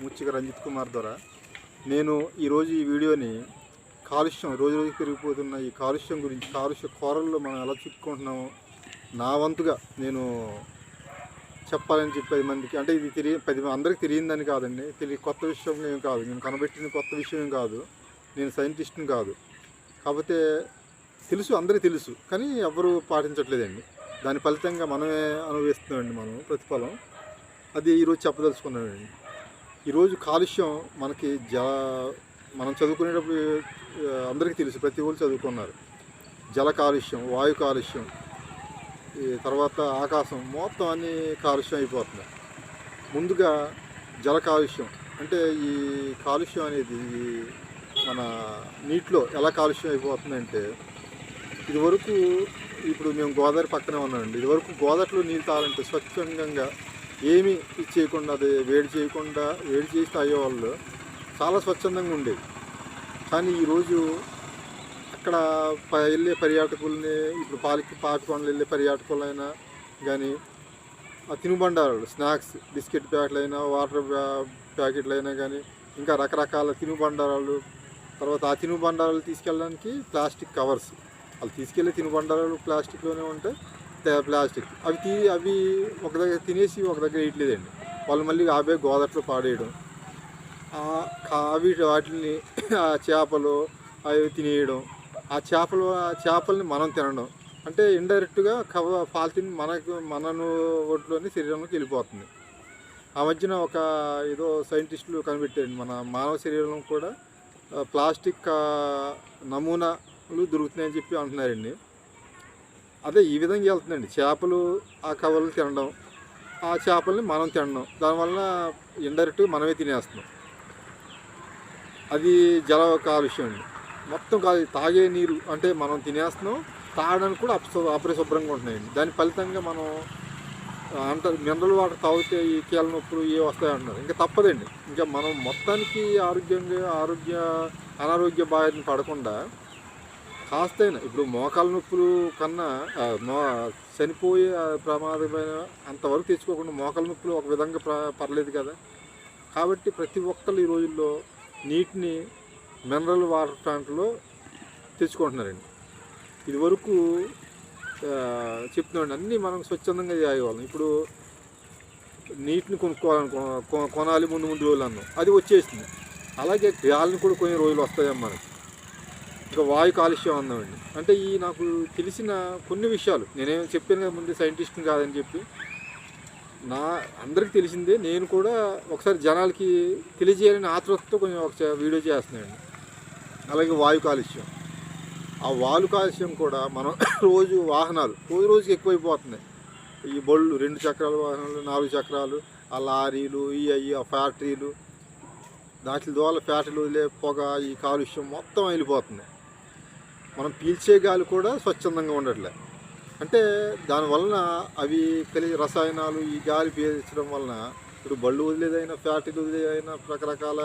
ముచ్చిక రంజిత్ కుమార్ ద్వారా నేను ఈరోజు ఈ వీడియోని కాలుష్యం రోజు రోజు పెరిగిపోతున్న ఈ కాలుష్యం గురించి, కాలుష్య కోరల్లో మనం ఎలా చిక్కుకుంటున్నామో నా వంతుగా నేను చెప్పాలని చెప్పి 10 మందికి, అంటే ఇది అందరికీ తెలియదని కాదండి, కొత్త విషయం ఏం కాదు, నేను కనబెట్టిన కొత్త విషయం ఏం కాదు, నేను సైంటిస్ట్ని కాదు. కాకపోతే తెలుసు, అందరికీ తెలుసు, కానీ ఎవరు పాటించట్లేదండి. దాని ఫలితంగా మనమే అనుభవిస్తున్నామండి, మనం ప్రతిఫలం. అది ఈరోజు చెప్పదలుచుకున్నామండి. ఈరోజు కాలుష్యం మనకి మనం చదువుకునేటప్పుడు అందరికీ తెలుసు, ప్రతి ఒళ్ళు చదువుకున్నారు. జల కాలుష్యం, వాయు కాలుష్యం, తర్వాత ఆకాశం, మొత్తం అన్నీ కాలుష్యం అయిపోతుంది. ముందుగా జల కాలుష్యం అంటే ఈ కాలుష్యం అనేది మన నీటిలో ఎలా కాలుష్యం అయిపోతుందంటే, ఇదివరకు ఇప్పుడు మేము గోదావరి పక్కనే ఉన్నామండి. ఇదివరకు గోదావరిలో నీళ్ళు తాగాలంటే స్వచ్ఛంగా ఏమీ చేయకుండా, అది వేడి చేసి తాగేవాళ్ళు, చాలా స్వచ్ఛందంగా ఉండేది. కానీ ఈరోజు అక్కడ వెళ్ళే పర్యాటకుల్ని, ఇప్పుడు పాపికొండలు వెళ్ళే పర్యాటకులైనా కానీ, ఆ తినుబండారాలు, స్నాక్స్, బిస్కెట్ ప్యాకెట్లైనా, వాటర్ ప్యాకెట్లైనా కానీ, ఇంకా రకరకాల తినుబండారాలు, తర్వాత ఆ తినుబండారాలు తీసుకెళ్ళడానికి ప్లాస్టిక్ కవర్స్, వాళ్ళు తీసుకెళ్ళే తినుబండారాలు ప్లాస్టిక్లోనే ఉంటాయి, ప్లాస్టిక్. అవి ఒక దగ్గర తినేసి ఒక దగ్గర వేయట్లేదండి, వాళ్ళు మళ్ళీ ఆబే గోదావరిలో పాడేయడం. వాటిని ఆ చేపలు అవి తినేయడం, ఆ చేపల్ని మనం తినడం, అంటే ఇండైరెక్ట్గా పాలిథిన్ మన ఒంట్లోని శరీరంలోకి వెళ్ళిపోతుంది. ఆ మధ్యన ఏదో సైంటిస్టులు కనిపెట్టారండి, మన మానవ శరీరంలో కూడా ప్లాస్టిక్ నమూనాలు దొరుకుతున్నాయని చెప్పి అంటున్నారండి. అదే ఈ విధంగా వెళ్తుందండి, చేపలు ఆ కవర్లు తినడం, ఆ చేపల్ని మనం తినడం, దానివల్ల ఇండైరెక్ట్గా మనమే తినేస్తున్నాం. అది జల కాలుష్యం అండి. మొత్తం తాగే నీరు అంటే మనం తినేస్తున్నాం, తాగడానికి కూడా అపరిశుభ్రంగా ఉంటున్నాయండి. దాని ఫలితంగా మనం అంటారు మినరల్ వాటర్ తాగితే ఈ కీళ్ళ నొప్పులు వస్తాయంటున్నారు. ఇంకా తప్పదండి, ఇంకా మనం మొత్తానికి అనారోగ్య బాధని పడకుండా కాస్తైనా, ఇప్పుడు మోకాల నొప్పులు కన్నా చనిపోయే ప్రమాదమైన అంతవరకు తెచ్చుకోకుండా మోకాల నొప్పులు ఒక విధంగా పర్లేదు కదా. కాబట్టి ప్రతి ఒక్కరు ఈ రోజుల్లో నీటిని మినరల్ వాటర్ ప్లాంట్లో తెచ్చుకుంటున్నారండి. ఇదివరకు చెప్తున్నాండి, అన్నీ మనం స్వచ్ఛందంగా తాగేవాళ్ళం. ఇప్పుడు నీటిని కొనాలి ముందు రోజులు అన్నాం, అది వచ్చేసింది. అలాగే గాలిని కూడా కొన్ని రోజులు వస్తాయమ్మ మనకి. ఇంకా వాయు కాలుష్యం అన్నామండి, అంటే నాకు తెలిసిన కొన్ని విషయాలు నేనేం చెప్పాను కదా ముందు, సైంటిస్ట్ని కాదని చెప్పి. అందరికీ తెలిసిందే, నేను కూడా ఒకసారి జనాలకి తెలియజేయాలని ఆతృతతో కొంచెం ఒకసారి వీడియో చేస్తున్నానండి. అలాగే వాయు కాలుష్యం, ఆ వాయు కాలుష్యం కూడా మనం వాహనాలు రోజుకి ఎక్కువైపోతున్నాయి. ఈ బళ్ళు, 2 చక్రాల వాహనాలు, 4 చక్రాలు, ఆ లారీలు, ఆ ఫ్యాక్టరీలు, దాటి ద్వారా ఫ్యాక్టరీలు వదిలే పొగ, ఈ కాలుష్యం మొత్తం వెళ్ళిపోతుంది. మనం పీల్చే గాలి కూడా స్వచ్ఛందంగా ఉండట్లే. అంటే దానివలన అవి కలిగే రసాయనాలు ఈ గాలి పీల్చడం వలన, ఇప్పుడు బళ్ళు వదిలేదైనా, ఫ్యాక్టరీలు వదిలేదైనా, రకరకాల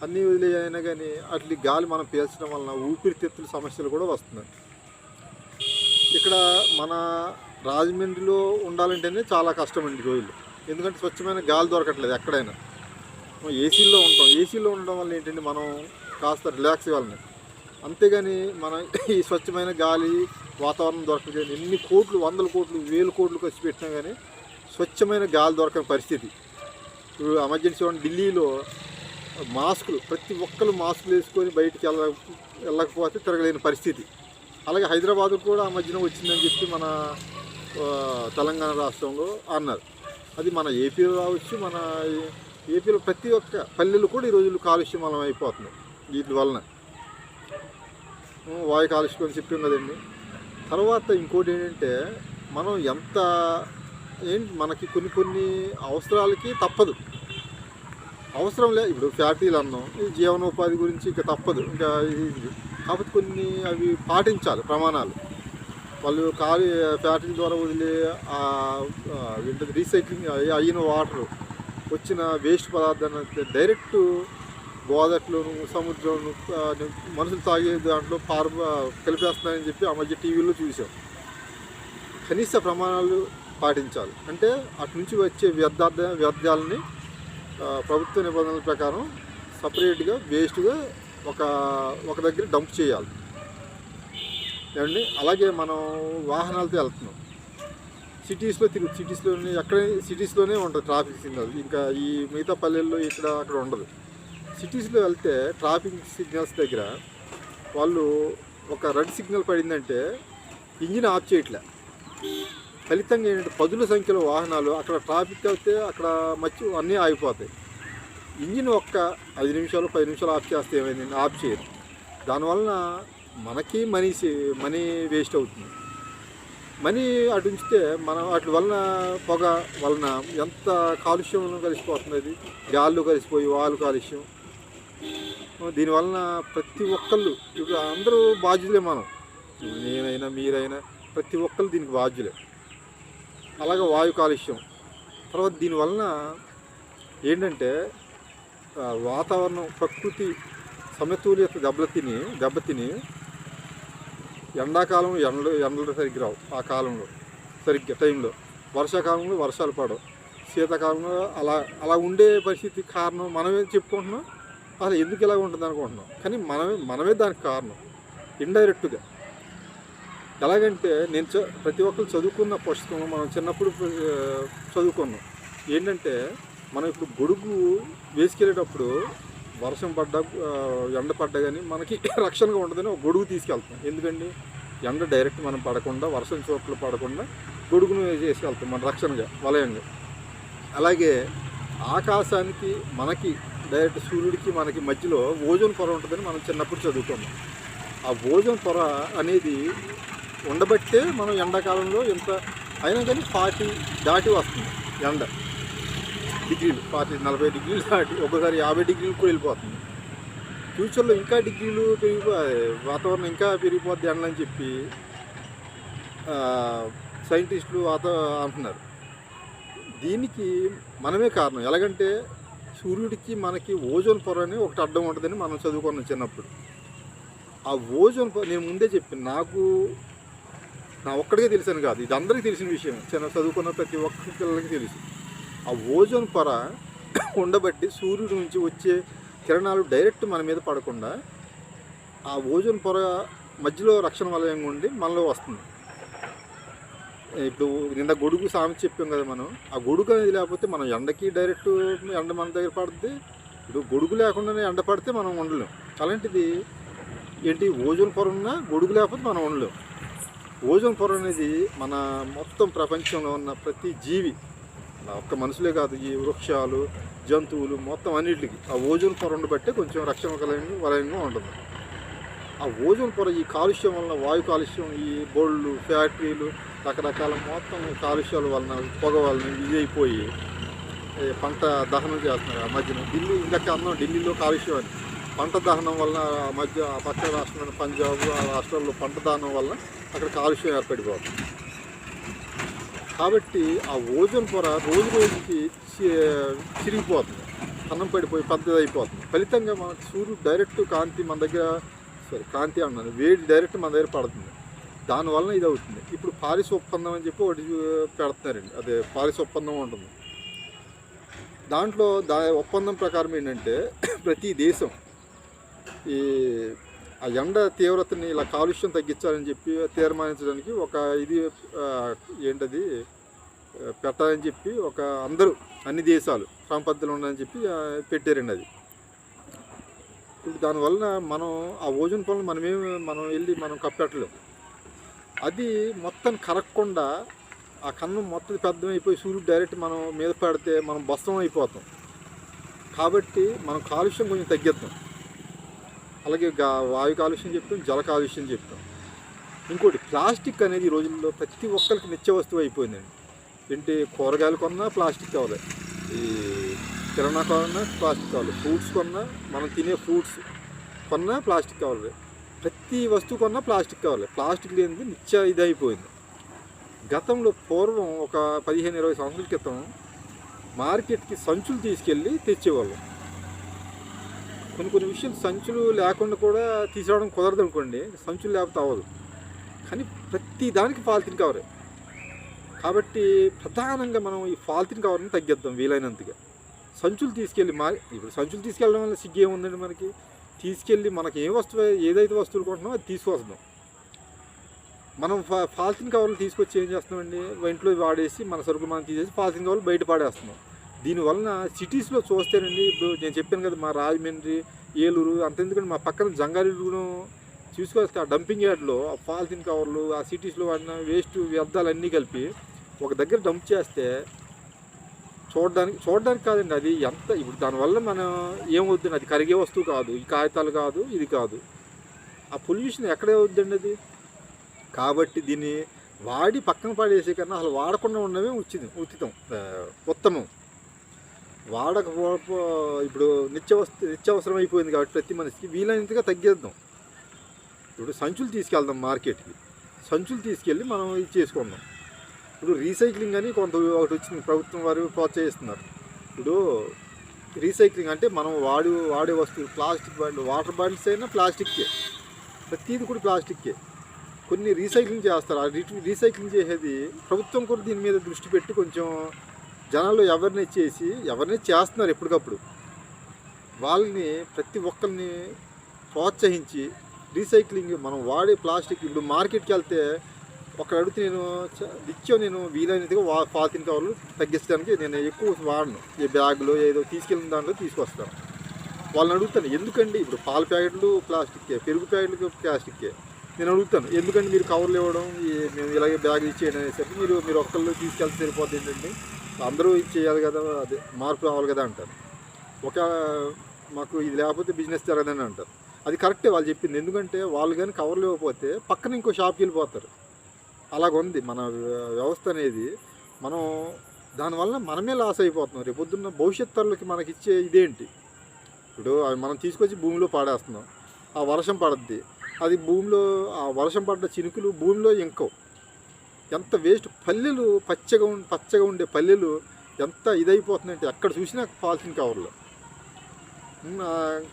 అన్నీ వదిలేదైనా కానీ అట్లా గాలి మనం పీల్చడం వలన ఊపిరితిత్తుల సమస్యలు కూడా వస్తున్నాయి. ఇక్కడ మన రాజమండ్రిలో ఉండాలంటేనే చాలా కష్టం అండి రోజులు, ఎందుకంటే స్వచ్ఛమైన గాలి దొరకట్లేదు ఎక్కడైనా. ఏసీలో ఉంటాం, ఏసీలో ఉండడం వల్ల ఏంటంటే మనం కాస్త రిలాక్స్ ఇవ్వాలని, అంతేగాని మన ఈ స్వచ్ఛమైన గాలి వాతావరణం దొరకదు. ఎన్ని కోట్లు, 100 కోట్లు, 1000 కోట్లు ఖర్చు పెట్టినా కానీ స్వచ్ఛమైన గాలి దొరకని పరిస్థితి. ఇప్పుడు ఆ మధ్య చూడండి, ఢిల్లీలో మాస్కులు, ప్రతి ఒక్కరు మాస్కులు వేసుకొని బయటికి వెళ్ళకపోతే తిరగలేని పరిస్థితి. అలాగే హైదరాబాద్ కూడా ఆ మధ్యన వచ్చిందని చెప్పి మన తెలంగాణ రాష్ట్రంలో అన్నారు. అది మన ఏపీలో రావచ్చు, మన ఏపీలో ప్రతి ఒక్క పల్లెలు కూడా ఈ రోజులు కాలుష్యమలం అయిపోతుంది వీటి వలన. వాయు కాలుష్యం అని చెప్పాం కదండి. తర్వాత ఇంకోటి ఏంటంటే, మనం మనకి కొన్ని అవసరాలకి తప్పదు, అవసరం లేదు. ఇప్పుడు ఫ్యాక్టరీలు అన్నాం, ఈ జీవనోపాధి గురించి ఇంకా తప్పదు, ఇంకా కాబట్టి కొన్ని అవి పాటించాలి ప్రమాణాలు. వాళ్ళు ఫ్యాక్టరీ ద్వారా వదిలే రీసైక్లింగ్ అయిన వాటర్, వచ్చిన వేస్ట్ పదార్థాన్ని డైరెక్ట్ గోదావరిలోను, సముద్రంలో మనుషులు తాగే దాంట్లో కలిపేస్తున్నాయని చెప్పి ఆ మధ్య టీవీలో చూసాం. కనీస ప్రమాణాలు పాటించాలి. అంటే అటు నుంచి వచ్చే వ్యర్థాలని ప్రభుత్వ నిబంధనల ప్రకారం సపరేట్గా వేస్ట్గా ఒక ఒక దగ్గర డంప్ చేయాలి ఏమండి. అలాగే మనం వాహనాలతో వెళ్తున్నాం, సిటీస్లోనే ఎక్కడ సిటీస్లోనే ఉంటుంది ట్రాఫిక్ సిగ్నల్, ఇంకా ఈ మిగతా పల్లెల్లో ఇక్కడ అక్కడ ఉండదు. సిటీస్లో వెళ్తే ట్రాఫిక్ సిగ్నల్స్ దగ్గర వాళ్ళు ఒక రెడ్ సిగ్నల్ పడిందంటే ఇంజిన్ ఆఫ్ చేయట్లే. ఫలితంగా ఏంటంటే పదుల సంఖ్యలో వాహనాలు అక్కడ ట్రాఫిక్ అయితే అక్కడ మధ్య అన్నీ ఆగిపోతాయి. ఇంజిన్ ఒక్క 5 నిమిషాలు 10 నిమిషాలు ఆఫ్ చేస్తే ఏమైంది, ఆఫ్ చేయరు. దానివలన మనకి మనీ వేస్ట్ అవుతుంది. మనీ అటు ఉంచితే మనం వాటి వలన పొగ వలన ఎంత కాలుష్యం కలిసిపోతుంది, అది గాల్లో కలిసిపోయి వాయు కాలుష్యం. దీనివలన ప్రతి ఒక్కళ్ళు ఇప్పుడు అందరూ బాధ్యులే, నేనైనా మీరైనా ప్రతి ఒక్కళ్ళు దీనికి బాధ్యులే. అలాగే వాయు కాలుష్యం తర్వాత దీనివలన ఏంటంటే వాతావరణం ప్రకృతి సమతుల్యత దెబ్బతిని ఎండాకాలం ఎండలు సరిగ్గా రావు, ఆ కాలంలో సరిగ్గా టైంలో వర్షాకాలంలో వర్షాలు పడవు, శీతాకాలంలో అలా ఉండే పరిస్థితి కారణం మనమే చెప్పుకుంటున్నాం. అసలు ఎందుకు ఇలా ఉంటుంది అనుకుంటున్నాం, కానీ మనమే దానికి కారణం ఇండైరెక్ట్గా. ఎలాగంటే నేను ప్రతి ఒక్కరు చదువుకున్న పుస్తకం మనం చిన్నప్పుడు చదువుకున్నాం ఏంటంటే, మనం ఇప్పుడు గొడుగు వేసుకెళ్ళేటప్పుడు వర్షం పడ్డా ఎండ పడ్డా కానీ మనకి రక్షణగా ఉండదని ఒక గొడుగు తీసుకెళ్తాం. ఎందుకండి, ఎండ డైరెక్ట్ మనం పడకుండా వర్షం చోట్ల పడకుండా గొడుగును వేసుకెళ్తాం మన రక్షణగా, వలయంగా. అలాగే ఆకాశానికి మనకి డైరెక్ట్ సూర్యుడికి మనకి మధ్యలో ఓజోన్ పొర ఉంటుందని మనం చిన్నప్పుడు చదువుకున్నాం. ఆ ఓజోన్ పొర అనేది ఉండబట్టే మనం ఎండాకాలంలో ఎంత అయినా కానీ 40 దాటి వస్తుంది ఎండ డిగ్రీలు, 40-40 డిగ్రీలు దాటి ఒక్కోసారి 50 డిగ్రీలు కూడా వెళ్ళిపోతుంది. ఫ్యూచర్లో ఇంకా డిగ్రీలు వాతావరణం ఇంకా పెరిగిపోద్ది ఎండలని చెప్పి సైంటిస్టులు అంటున్నారు. దీనికి మనమే కారణం. ఎలాగంటే సూర్యుడికి మనకి ఓజోన్ పొర అని ఒకటి అడ్డం ఉంటుందని మనం చదువుకున్నాం చిన్నప్పుడు. ఆ ఓజోన్ పొర నేను ముందే చెప్పాను, నా ఒక్కడికే తెలిసాను కాదు, ఇది అందరికీ తెలిసిన విషయం, చదువుకున్న ప్రతి ఒక్క పిల్లలకి తెలుసు. ఆ ఓజోన్ పొర ఉండబట్టి సూర్యుడి నుంచి వచ్చే కిరణాలు డైరెక్ట్ మన మీద పడకుండా ఆ ఓజోన్ పొర మధ్యలో రక్షణ వలయంగా ఉండి మనలో వస్తుంది. ఇప్పుడు నిన్న గొడుగు సామెత చెప్పాం కదా మనం, ఆ గొడుగు అనేది లేకపోతే మనం ఎండకి డైరెక్ట్ ఎండ మన దగ్గర పడుతుంది. ఇప్పుడు గొడుగు లేకుండానే ఎండ పడితే మనం ఉండలేం. అలాంటిది ఏంటి, ఓజోన్ పొర ఉన్నా గొడుగు లేకపోతే మనం ఉండలేం. ఓజోన్ పొర అనేది మన మొత్తం ప్రపంచంలో ఉన్న ప్రతి జీవి, ఒక్క మనుషులే కాదు, ఈ వృక్షాలు జంతువులు మొత్తం అన్నిటికీ ఆ ఓజోన్ పొర ఉండబట్టే కొంచెం రక్షణ వలయంగా ఉంటుంది. ఆ ఓజోన్ పొర ఈ కాలుష్యం వలన, వాయు కాలుష్యం, ఈ బోళ్ళు ఫ్యాక్టరీలు రకరకాల మొత్తం కాలుష్యాల వలన, పొగ వలన ఇది అయిపోయి పంట దహనం చేస్తున్నారు. ఆ మధ్యన ఢిల్లీలో కాలుష్యం అని పంట దహనం వలన మధ్య పక్క రాష్ట్రమైన పంజాబ్ ఆ రాష్ట్రాల్లో పంట దహనం వలన అక్కడ కాలుష్యం ఏర్పడిపోతుంది. కాబట్టి ఆ ఓజోన్ పొర రోజు రోజుకి చిరిగిపోతుంది, అన్నం పడిపోయి పెద్దది అయిపోతుంది. ఫలితంగా మనకు సూర్యుడు డైరెక్ట్ కాంతి మన దగ్గర కాంతి అన్నాను వేడి డైరెక్ట్ మన దగ్గర పడుతుంది. దానివల్ల ఇది అవుతుంది. ఇప్పుడు పారిస్ ఒప్పందం అని చెప్పి ఒకటి పెడుతున్నారండి, అదే పారిస్ ఒప్పందం ఉంటుంది. దాంట్లో ఒప్పందం ప్రకారం ఏంటంటే ప్రతి దేశం ఆ ఎండ తీవ్రతని ఇలా కాలుష్యం తగ్గించాలని చెప్పి తీర్మానించడానికి ఒక ఇది ఏంటది పెట్టాలని చెప్పి అందరూ అన్ని దేశాలు క్రమపద్ధతులు ఉండాలని చెప్పి పెట్టారండి. అది ఇప్పుడు దానివల్ల మనం ఆ ఓజోన్ పొరను మనం వెళ్ళి కప్పెట్టలేము. అది మొత్తం కరగకుండా ఆ కన్నం మొత్తం పెద్దమైపోయి సూర్యుడు డైరెక్ట్ మనం మీద పడితే మనం భస్మం అయిపోతాం. కాబట్టి మనం కాలుష్యం కొంచెం తగ్గిద్దాం. అలాగే వాయు కాలుష్యం చెప్తాం, జల కాలుష్యం చెప్తాం. ఇంకోటి ప్లాస్టిక్ అనేది ఈ రోజుల్లో ప్రతి ఒక్కరికి నిత్య వస్తువు అయిపోయిందండి. ఏంటి, కూరగాయలు కొన్నా ప్లాస్టిక్ కావాలి, ఈ కిరాణా కొన్నా ప్లాస్టిక్ కావాలి, ఫ్రూట్స్ కొన్నా మనం తినే ఫ్రూట్స్ కొన్నా ప్లాస్టిక్ కావాలి, ప్రతి వస్తువు కొన్నా ప్లాస్టిక్ కావాలి. ప్లాస్టిక్ లేనిది నిత్య ఇది అయిపోయింది. గతంలో పూర్వం ఒక 15-20 సంవత్సరాల క్రితం మార్కెట్కి సంచులు తీసుకెళ్ళి తెచ్చేవాళ్ళం. కొన్ని విషయాలు సంచులు లేకుండా కూడా తీసుకురావడం కుదరదు అనుకోండి, సంచులు లేకపోతే అవ్వదు. కానీ ప్రతి దానికి పాలిథిన్ కవరే. కాబట్టి ప్రధానంగా మనం ఈ పాలిథిన్ కవర్ని తగ్గిద్దాం వీలైనంతగా. సంచులు తీసుకెళ్ళి ఇప్పుడు సంచులు తీసుకెళ్ళడం వల్ల సిగ్గు ఏముందండి మనకి? తీసుకెళ్ళి మనకి ఏ వస్తువు ఏదైతే వస్తువులు కొంటున్నామో అది తీసుకొస్తాం. మనం పాలిథిన్ కవర్లు తీసుకొచ్చి ఏం చేస్తున్నామండి, ఇంట్లో వాడేసి మన సరుకులు మనం తీసేసి పాలిథిన్ కవర్లు బయట పాడేస్తున్నాం. దీనివలన సిటీస్లో చూస్తేనండి, ఇప్పుడు నేను చెప్పాను కదా, మా రాజమండ్రి, ఏలూరు అంతెందుకంటే మా పక్కన జంగారెడ్డిగూడెం చూసుకొస్తే ఆ డంపింగ్ యార్డ్లో ఆ పాలిథిన్ కవర్లు, ఆ సిటీస్లో వాడిన వేస్ట్ వ్యర్థాలన్నీ కలిపి ఒక దగ్గర డంప్ చేస్తే చూడడానికి కాదండి, అది ఎంత ఇప్పుడు దానివల్ల మనం ఏమవుద్దండి, అది కరిగే వస్తువు కాదు, ఈ కాగితాలు కాదు, ఇది కాదు. ఆ పొల్యూషన్ ఎక్కడే అవుద్దండి అది. కాబట్టి దీన్ని వాడి పక్కన పడేసే కన్నా అసలు వాడకుండా ఉండడమే ఉత్తమం. ఇప్పుడు నిత్యావసరం అయిపోయింది కాబట్టి ప్రతి మనిషికి వీలైనంతగా తగ్గేద్దాం. ఇప్పుడు సంచులు తీసుకెళ్దాం మార్కెట్కి, సంచులు తీసుకెళ్ళి మనం ఇది చేసుకుందాం. ఇప్పుడు రీసైక్లింగ్ అని ఒకటి వచ్చింది, ప్రభుత్వం వారు ప్రోత్సహిస్తున్నారు. ఇప్పుడు రీసైక్లింగ్ అంటే మనం వాడే వస్తువులు, ప్లాస్టిక్ బాటిల్, వాటర్ బాటిల్స్ అయినా ప్లాస్టిక్కే, ప్రతిది కూడా ప్లాస్టిక్కే. కొన్ని రీసైక్లింగ్ చేస్తారు. ఆ రీసైక్లింగ్ చేసేది ప్రభుత్వం కూడా దీని మీద దృష్టి పెట్టి కొంచెం జనాల్లో అవేర్నెస్ చేస్తున్నారు ఎప్పటికప్పుడు. వాళ్ళని ప్రతి ఒక్కరిని ప్రోత్సహించి రీసైక్లింగ్ మనం వాడే ప్లాస్టిక్, ఇప్పుడు మార్కెట్కి వెళ్తే ఒకరు అడిగితే నేను వీలైనదిగా పాలిథిన్ కవర్లు తగ్గించడానికి నేను ఎక్కువ వాడను. ఏ బ్యాగులో ఏదో తీసుకెళ్ళిన దాంట్లో తీసుకొస్తాను. వాళ్ళని అడుగుతాను, ఎందుకండి ఇప్పుడు పాల ప్యాకెట్లు ప్లాస్టిక్కే, పెరుగు ప్యాకెట్లు ప్లాస్టిక్కే. నేను అడుగుతాను, ఎందుకండి మీరు కవర్లు ఇవ్వడం, మేము ఇలాగే బ్యాగ్ ఇచ్చేయండి అనేసరికి మీరు ఒక్కళ్ళు తీసుకెళ్తే సరిపోతుంది ఏంటండి, అందరూ ఇచ్చేయాలి కదా, అదే మార్పు రావాలి కదా అంటారు. మాకు ఇది లేకపోతే బిజినెస్ జరగదని అంటారు. అది కరెక్టే వాళ్ళు చెప్పింది. ఎందుకంటే వాళ్ళు కానీ కవర్లు ఇవ్వకపోతే పక్కన ఇంకో షాప్కి వెళ్ళిపోతారు. అలాగుంది మన వ్యవస్థ అనేది. మనం దానివల్ల మనమే లాస్ అయిపోతున్నాం. రేపు పొద్దున్న భవిష్యత్ తరాలకి మనకిచ్చే ఇదేంటి? ఇప్పుడు అవి మనం తీసుకొచ్చి భూమిలో పాడేస్తున్నాం. ఆ వర్షం పడుద్ది, అది భూమిలో ఆ వర్షం పడ్డ చినుకులు భూమిలో ఇంకవు. ఎంత వేస్ట్. పల్లెలు పచ్చగా ఉండే పల్లెలు ఎంత ఇదైపోతుందంటే ఎక్కడ చూసినా పాలిథిన్ కవర్లు.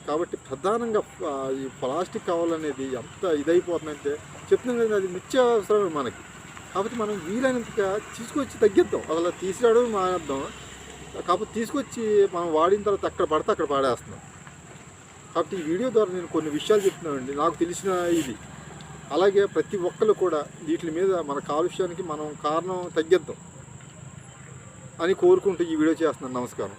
కాబట్టి ప్రధానంగా ఈ ప్లాస్టిక్ కవర్లు అనేది ఎంత ఇదైపోతుందంటే చెప్తున్నాను కదా, అది నిత్యావసరమే మనకి. కాబట్టి మనం వీలైనంతగా తీసుకొచ్చి తగ్గిద్దాం, అసలు తీసుకురావడం మానేద్దాం. కాకపోతే తీసుకొచ్చి మనం వాడిన తర్వాత అక్కడ పడితే అక్కడ పాడేస్తున్నాం. కాబట్టి ఈ వీడియో ద్వారా నేను కొన్ని విషయాలు చెప్తున్నానండి, నాకు తెలిసిన ఇది. అలాగే ప్రతి ఒక్కరు కూడా వీటి మీద మన కాలుష్యానికి మనం కారణం తగ్గిద్దాం అని కోరుకుంటూ ఈ వీడియో చేస్తున్నాను. నమస్కారం.